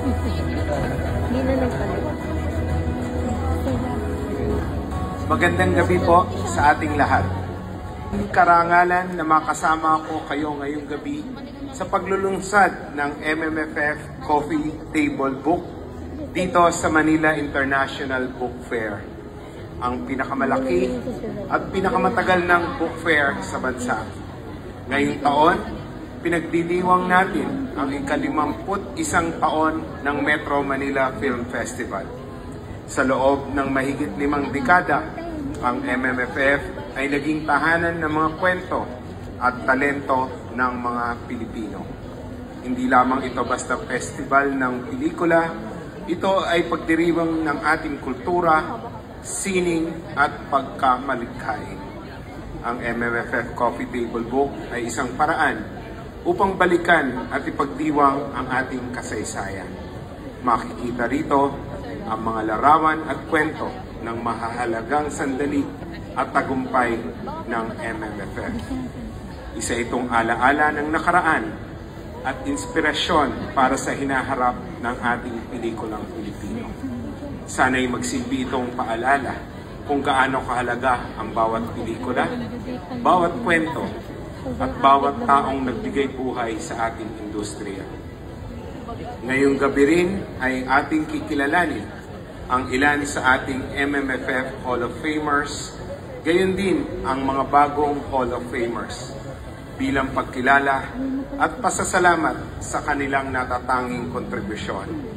Hindi na nagpalit. Magandang gabi po sa ating lahat. Karangalan na makasama ko kayo ngayong gabi sa paglulunsad ng MMFF Coffee Table Book dito sa Manila International Book Fair. Ang pinakamalaki at pinakamatagal ng book fair sa bansa. Ngayong taon, pinagdiriwang natin ang ika-51 taon ng Metro Manila Film Festival. Sa loob ng mahigit 5 dekada, ang MMFF ay naging tahanan ng mga kwento at talento ng mga Pilipino. Hindi lamang ito basta festival ng pelikula, ito ay pagdiriwang ng ating kultura, sining at pagkamalikhain. Ang MMFF Coffee Table Book ay isang paraan upang balikan at ipagdiwang ang ating kasaysayan. Makikita rito ang mga larawan at kwento ng mahahalagang sandali at tagumpay ng MMFF. Isa itong alaala ng nakaraan at inspirasyon para sa hinaharap ng ating pelikulang Pilipino. Sana'y magsilbi itong paalala kung gaano kahalaga ang bawat pelikula, bawat kwento, at bawat taong nagbigay buhay sa ating industriya. Ngayong gabi rin ay ating kikilalanin ang ilan sa ating MMFF Hall of Famers, gayon din ang mga bagong Hall of Famers, bilang pagkilala at pasasalamat sa kanilang natatanging kontribusyon.